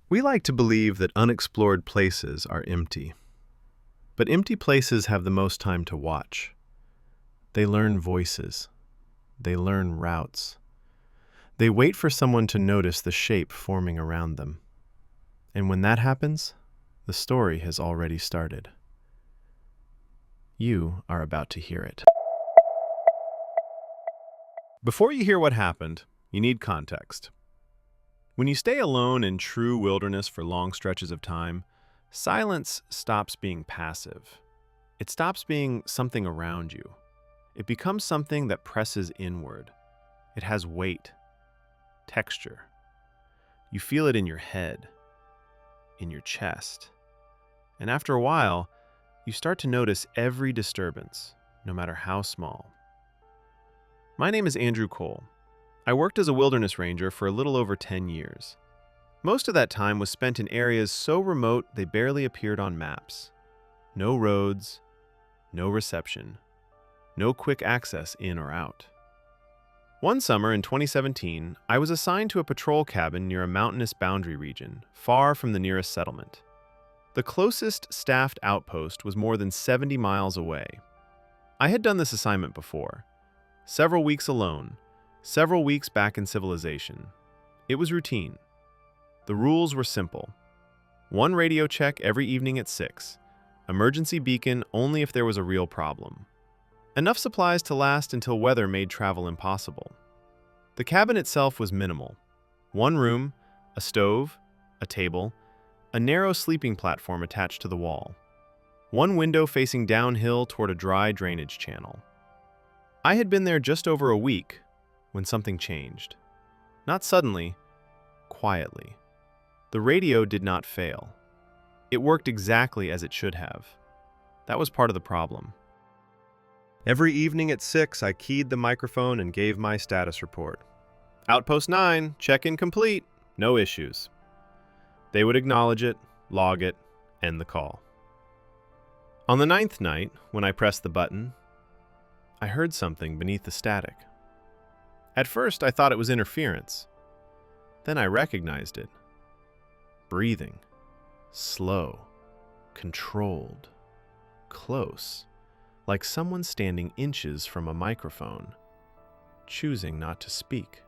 We like to believe that unexplored places are empty. But empty places have the most time to watch. They learn voices. They learn routes. They wait for someone to notice the shape forming around them. And when that happens, the story has already started. You are about to hear it. Before you hear what happened, you need context. When you stay alone in true wilderness for long stretches of time, silence stops being passive. It stops being something around you. It becomes something that presses inward. It has weight, texture. You feel it in your head, in your chest. And after a while, you start to notice every disturbance, no matter how small. My name is Andrew Cole. I worked as a wilderness ranger for a little over 10 years. Most of that time was spent in areas so remote they barely appeared on maps. No roads, no reception, no quick access in or out. One summer in 2017, I was assigned to a patrol cabin near a mountainous boundary region, far from the nearest settlement. The closest staffed outpost was more than 70 miles away. I had done this assignment before. Several weeks alone, several weeks back in civilization. It was routine. The rules were simple. One radio check every evening at 6. Emergency beacon only if there was a real problem. Enough supplies to last until weather made travel impossible. The cabin itself was minimal. One room, a stove, a table, a narrow sleeping platform attached to the wall. One window facing downhill toward a dry drainage channel. I had been there just over a week when something changed. Not suddenly, quietly. The radio did not fail. It worked exactly as it should have. That was part of the problem. Every evening at 6, I keyed the microphone and gave my status report. Outpost 9, check-in complete, no issues. They would acknowledge it, log it, end the call. On the 9th night, when I pressed the button, I heard something beneath the static. At first, I thought it was interference. Then I recognized it. Breathing. Slow. Controlled. Close. Like someone standing inches from a microphone, choosing not to speak.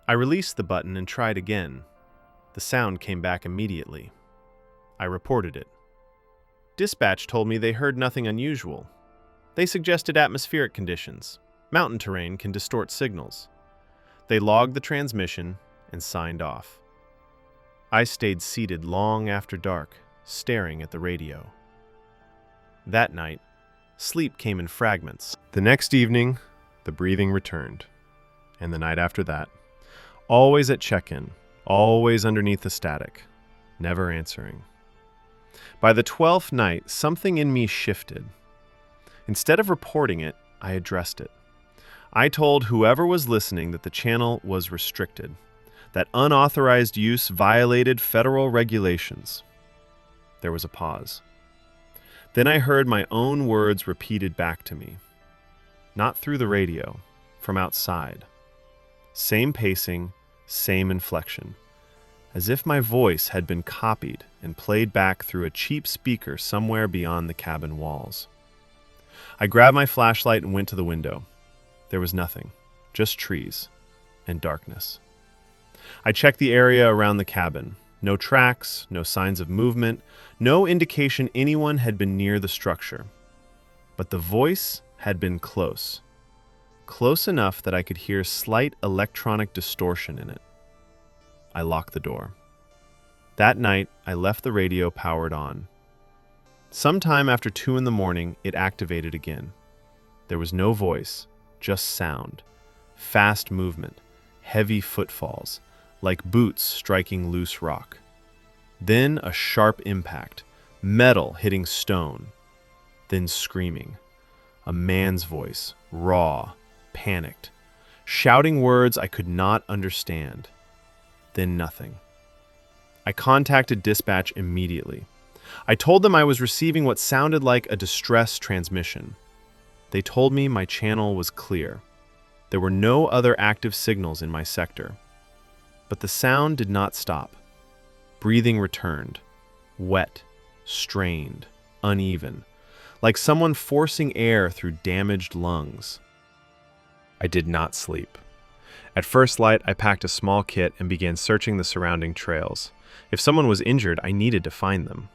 I released the button and tried again. The sound came back immediately. I reported it. Dispatch told me they heard nothing unusual. They suggested atmospheric conditions. Mountain terrain can distort signals. They logged the transmission and signed off. I stayed seated long after dark, staring at the radio. That night, sleep came in fragments. The next evening, the breathing returned. And the night after that, always at check-in, always underneath the static, never answering. By the 12th night, something in me shifted. Instead of reporting it, I addressed it. I told whoever was listening that the channel was restricted, that unauthorized use violated federal regulations. There was a pause. Then I heard my own words repeated back to me. Not through the radio, from outside. Same pacing, same inflection. As if my voice had been copied and played back through a cheap speaker somewhere beyond the cabin walls. I grabbed my flashlight and went to the window. There was nothing, just trees and darkness. I checked the area around the cabin. No tracks, no signs of movement, no indication anyone had been near the structure. But the voice had been close. Close enough that I could hear slight electronic distortion in it. I locked the door. That night, I left the radio powered on. Sometime after 2 a.m, it activated again. There was no voice, just sound. Fast movement, heavy footfalls, like boots striking loose rock. Then a sharp impact, metal hitting stone. Then screaming. A man's voice, raw, panicked, shouting words I could not understand. Then nothing. I contacted dispatch immediately. I told them I was receiving what sounded like a distress transmission. They told me my channel was clear. There were no other active signals in my sector. But the sound did not stop. Breathing returned. Wet, strained, uneven, like someone forcing air through damaged lungs. I did not sleep. At first light, I packed a small kit and began searching the surrounding trails. If someone was injured, I needed to find them.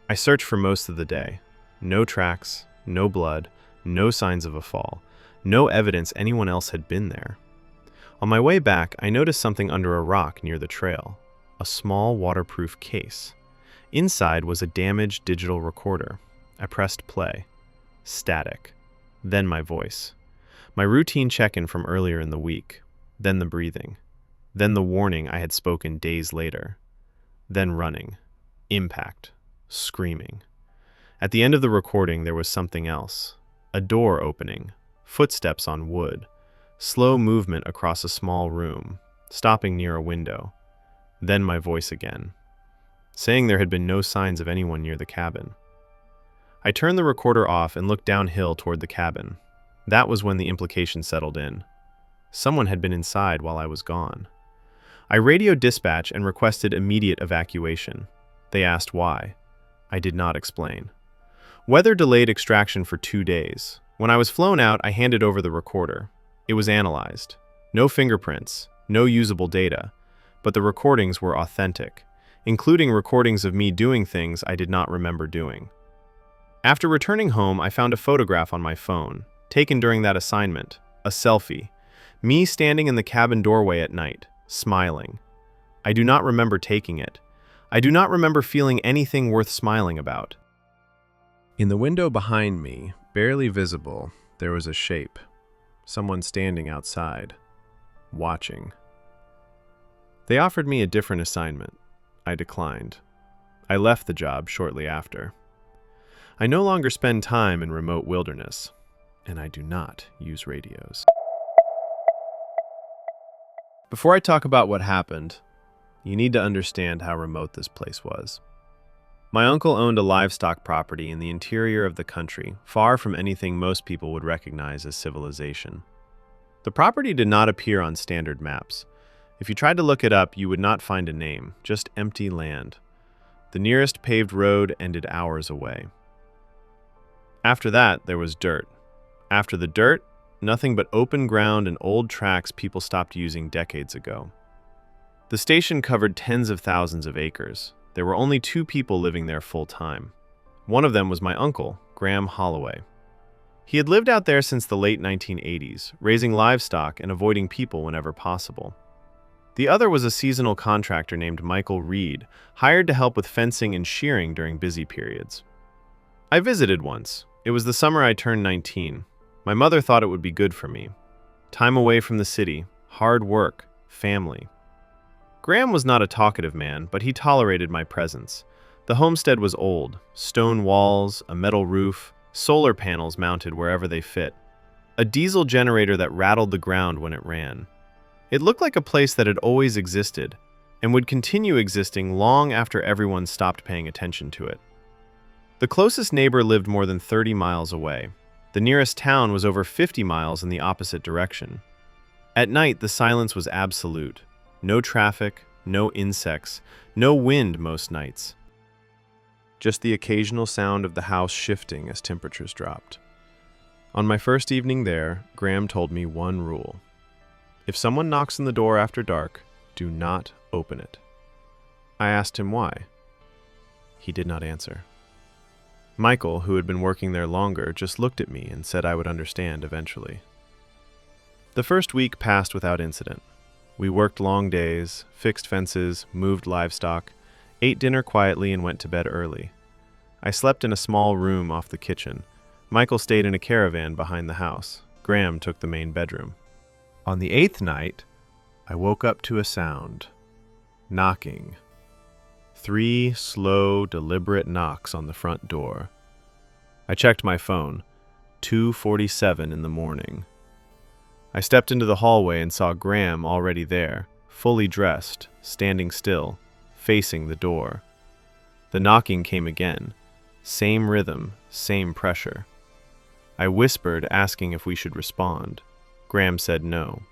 I searched for most of the day. No tracks, no blood, no signs of a fall, no evidence anyone else had been there. On my way back, I noticed something under a rock near the trail, a small waterproof case. Inside was a damaged digital recorder. I pressed play. Static. Then my voice. My routine check-in from earlier in the week. Then the breathing. Then the warning I had spoken days later. Then running. Impact. Screaming. At the end of the recording, there was something else. A door opening. Footsteps on wood. Slow movement across a small room, stopping near a window. Then my voice again, saying there had been no signs of anyone near the cabin. I turned the recorder off and looked downhill toward the cabin. That was when the implication settled in. Someone had been inside while I was gone. I radioed dispatch and requested immediate evacuation. They asked why. I did not explain. Weather delayed extraction for 2 days. When I was flown out, I handed over the recorder. It was analyzed. No fingerprints, no usable data, but the recordings were authentic, including recordings of me doing things I did not remember doing. After returning home, I found a photograph on my phone, taken during that assignment, a selfie, me standing in the cabin doorway at night, smiling. I do not remember taking it. I do not remember feeling anything worth smiling about. In the window behind me, barely visible, there was a shape. Someone standing outside, watching. They offered me a different assignment. I declined. I left the job shortly after. I no longer spend time in remote wilderness, and I do not use radios. Before I talk about what happened, you need to understand how remote this place was. My uncle owned a livestock property in the interior of the country, far from anything most people would recognize as civilization. The property did not appear on standard maps. If you tried to look it up, you would not find a name, just empty land. The nearest paved road ended hours away. After that, there was dirt. After the dirt, nothing but open ground and old tracks people stopped using decades ago. The station covered tens of thousands of acres. There were only 2 people living there full-time. One of them was my uncle, Graham Holloway. He had lived out there since the late 1980s, raising livestock and avoiding people whenever possible. The other was a seasonal contractor named Michael Reed, hired to help with fencing and shearing during busy periods. I visited once. It was the summer I turned 19. My mother thought it would be good for me. Time away from the city, hard work, family. Graham was not a talkative man, but he tolerated my presence. The homestead was old, stone walls, a metal roof, solar panels mounted wherever they fit, a diesel generator that rattled the ground when it ran. It looked like a place that had always existed and would continue existing long after everyone stopped paying attention to it. The closest neighbor lived more than 30 miles away. The nearest town was over 50 miles in the opposite direction. At night, the silence was absolute. No traffic, no insects, no wind most nights. Just the occasional sound of the house shifting as temperatures dropped. On my first evening there, Graham told me one rule. If someone knocks on the door after dark, do not open it. I asked him why. He did not answer. Michael, who had been working there longer, just looked at me and said I would understand eventually. The first week passed without incident. We worked long days, fixed fences, moved livestock, ate dinner quietly and went to bed early. I slept in a small room off the kitchen. Michael stayed in a caravan behind the house. Graham took the main bedroom. On the 8th night, I woke up to a sound. Knocking. 3 slow, deliberate knocks on the front door. I checked my phone. 2:47 in the morning. I stepped into the hallway and saw Graham already there, fully dressed, standing still, facing the door. The knocking came again. Same rhythm, same pressure. I whispered, asking if we should respond. Graham said no.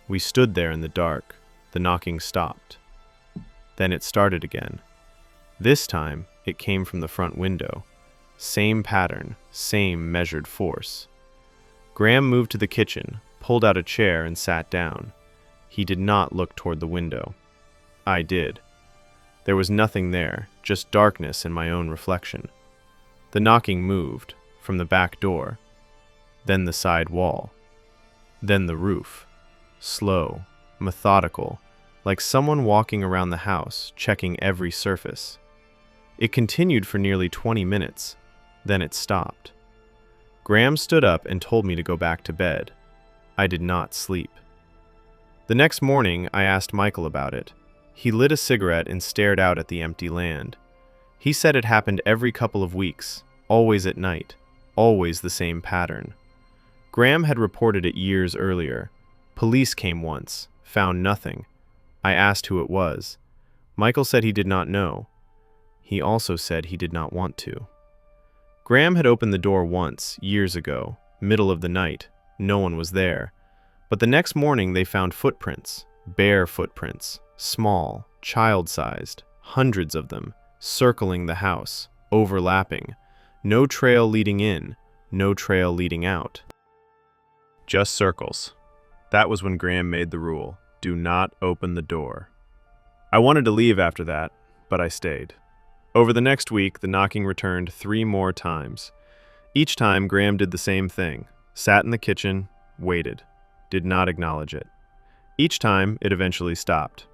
We stood there in the dark. The knocking stopped. Then it started again. This time, it came from the front window. Same pattern, same measured force. Graham moved to the kitchen, pulled out a chair, and sat down. He did not look toward the window. I did. There was nothing there, just darkness and my own reflection. The knocking moved, from the back door, then the side wall, then the roof. Slow, methodical, like someone walking around the house, checking every surface. It continued for nearly 20 minutes, then it stopped. Graham stood up and told me to go back to bed. I did not sleep. The next morning, I asked Michael about it. He lit a cigarette and stared out at the empty land. He said it happened every couple of weeks, always at night, always the same pattern. Graham had reported it years earlier. Police came once, found nothing. I asked who it was. Michael said he did not know. He also said he did not want to. Graham had opened the door once, years ago, middle of the night. No one was there. But the next morning they found footprints, bare footprints, small, child-sized, hundreds of them, circling the house, overlapping. No trail leading in, no trail leading out. Just circles. That was when Graham made the rule. Do not open the door. I wanted to leave after that, but I stayed. Over the next week, the knocking returned 3 more times. Each time, Graham did the same thing. Sat in the kitchen, waited. Did not acknowledge it. Each time, it eventually stopped.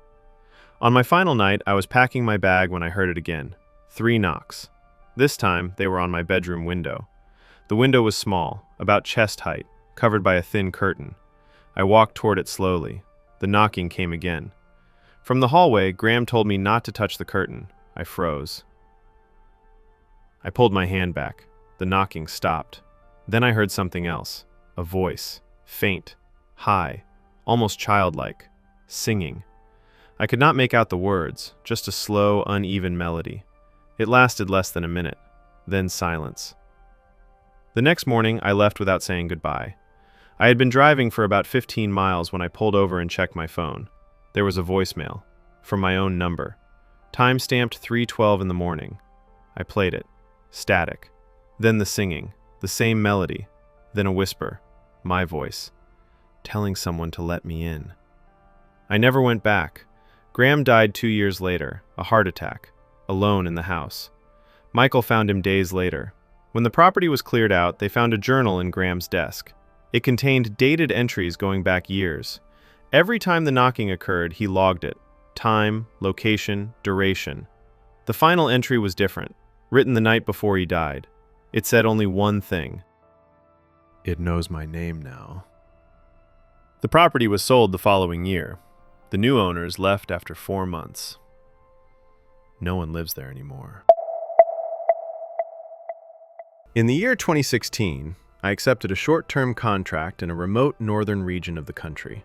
On my final night, I was packing my bag when I heard it again. 3 knocks. This time, they were on my bedroom window. The window was small, about chest height, covered by a thin curtain. I walked toward it slowly. The knocking came again. From the hallway, Graham told me not to touch the curtain. I froze. I pulled my hand back. The knocking stopped. Then I heard something else. A voice. Faint. High. Almost childlike. Singing. I could not make out the words, just a slow, uneven melody. It lasted less than a minute. Then silence. The next morning, I left without saying goodbye. I had been driving for about 15 miles when I pulled over and checked my phone. There was a voicemail. From my own number. Time-stamped 3:12 in the morning. I played it. Static. Then the singing. The same melody. Then a whisper. My voice. Telling someone to let me in. I never went back. Graham died 2 years later. A heart attack. Alone in the house. Michael found him days later. When the property was cleared out, they found a journal in Graham's desk. It contained dated entries going back years. Every time the knocking occurred, he logged it. Time, location, duration. The final entry was different, written the night before he died. It said only one thing. It knows my name now. The property was sold the following year. The new owners left after 4 months. No one lives there anymore. In the year 2016, I accepted a short-term contract in a remote northern region of the country.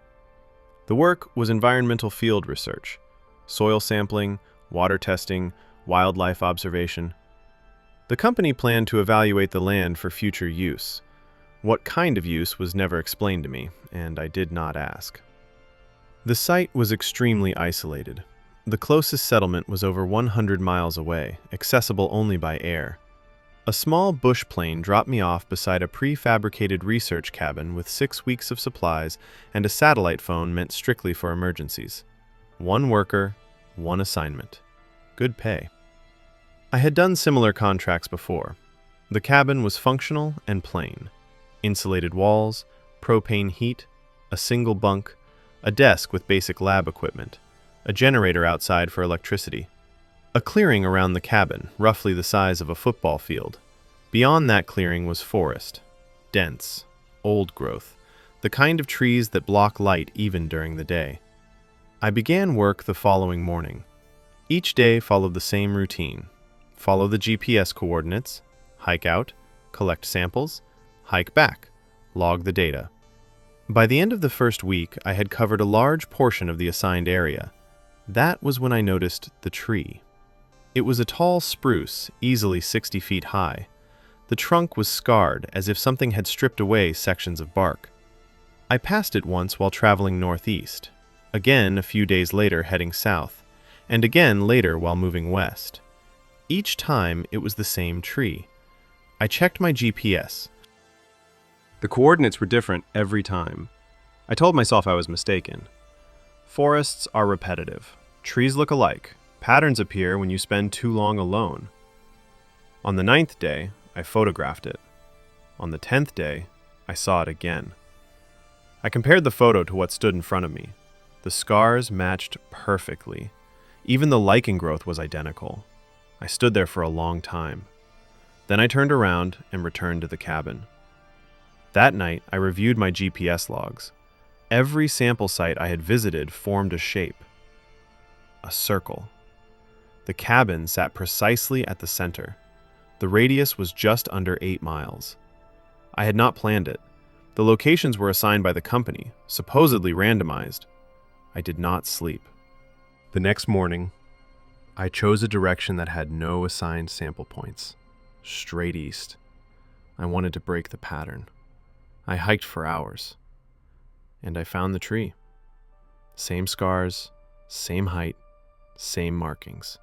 The work was environmental field research, soil sampling, water testing, wildlife observation. The company planned to evaluate the land for future use. What kind of use was never explained to me, and I did not ask. The site was extremely isolated. The closest settlement was over 100 miles away, accessible only by air. A small bush plane dropped me off beside a prefabricated research cabin with 6 weeks of supplies and a satellite phone meant strictly for emergencies. 1 worker, 1 assignment. Good pay. I had done similar contracts before. The cabin was functional and plain. Insulated walls, propane heat, a single bunk, a desk with basic lab equipment, a generator outside for electricity. A clearing around the cabin, roughly the size of a football field. Beyond that clearing was forest. Dense, old growth, the kind of trees that block light even during the day. I began work the following morning. Each day followed the same routine. Follow the GPS coordinates, hike out, collect samples, hike back, log the data. By the end of the first week, I had covered a large portion of the assigned area. That was when I noticed the tree. It was a tall spruce, easily 60 feet high. The trunk was scarred, as if something had stripped away sections of bark. I passed it once while traveling northeast. Again, a few days later, heading south. and again later while moving west. Each time, it was the same tree. I checked my GPS. The coordinates were different every time. I told myself I was mistaken. Forests are repetitive. Trees look alike. Patterns appear when you spend too long alone. On the 9th day, I photographed it. On the 10th day, I saw it again. I compared the photo to what stood in front of me. The scars matched perfectly. Even the lichen growth was identical. I stood there for a long time. Then I turned around and returned to the cabin. That night, I reviewed my GPS logs. Every sample site I had visited formed a shape. A circle. The cabin sat precisely at the center. The radius was just under 8 miles. I had not planned it. The locations were assigned by the company, supposedly randomized. I did not sleep. The next morning, I chose a direction that had no assigned sample points. Straight east. I wanted to break the pattern. I hiked for hours. And I found the tree. Same scars, same height, same markings.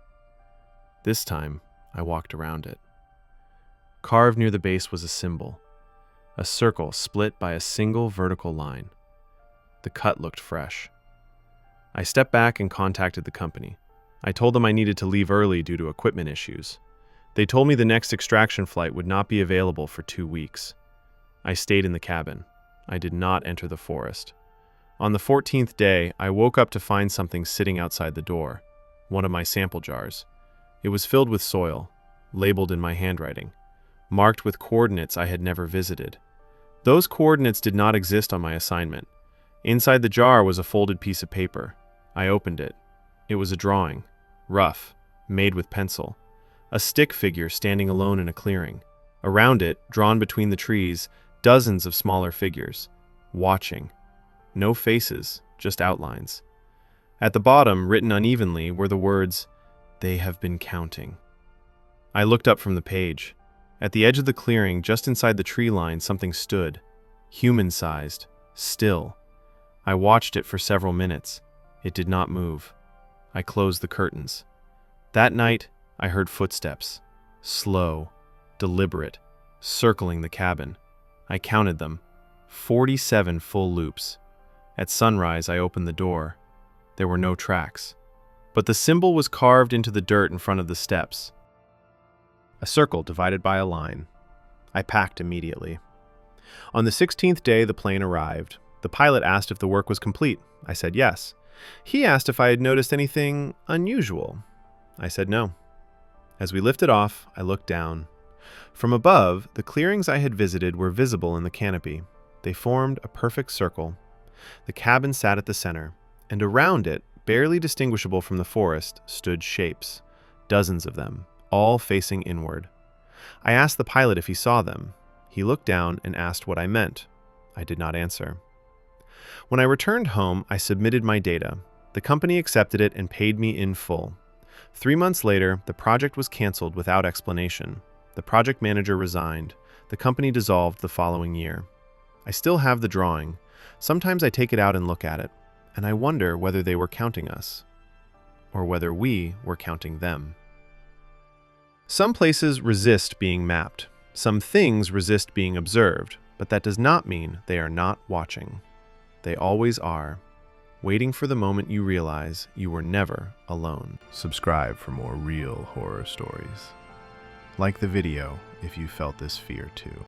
This time, I walked around it. Carved near the base was a symbol. A circle split by a single vertical line. The cut looked fresh. I stepped back and contacted the company. I told them I needed to leave early due to equipment issues. They told me the next extraction flight would not be available for 2 weeks. I stayed in the cabin. I did not enter the forest. On the 14th day, I woke up to find something sitting outside the door, one of my sample jars. It was filled with soil, labeled in my handwriting, marked with coordinates I had never visited. Those coordinates did not exist on my assignment. Inside the jar was a folded piece of paper. I opened it. It was a drawing, rough, made with pencil. A stick figure standing alone in a clearing. Around it, drawn between the trees, dozens of smaller figures, watching. No faces, just outlines. At the bottom, written unevenly, were the words, "They have been counting." I looked up from the page. At the edge of the clearing, just inside the tree line, something stood, human-sized, still. I watched it for several minutes. It did not move. I closed the curtains. That night, I heard footsteps, slow, deliberate, circling the cabin. I counted them, 47 full loops. At sunrise, I opened the door. There were no tracks, but the symbol was carved into the dirt in front of the steps. A circle divided by a line. I packed immediately. On the 16th day, the plane arrived. The pilot asked if the work was complete. I said yes. He asked if I had noticed anything unusual. I said no. As we lifted off, I looked down. From above, the clearings I had visited were visible in the canopy. They formed a perfect circle. The cabin sat at the center, and around it, barely distinguishable from the forest, stood shapes, dozens of them, all facing inward. I asked the pilot if he saw them. He looked down and asked what I meant. I did not answer. When I returned home, I submitted my data. The company accepted it and paid me in full. 3 months later, the project was canceled without explanation. The project manager resigned. The company dissolved the following year. I still have the drawing. Sometimes I take it out and look at it, and I wonder whether they were counting us, or whether we were counting them. Some places resist being mapped. Some things resist being observed, but that does not mean they are not watching. They always are, waiting for the moment you realize you were never alone. Subscribe for more real horror stories. Like the video if you felt this fear too.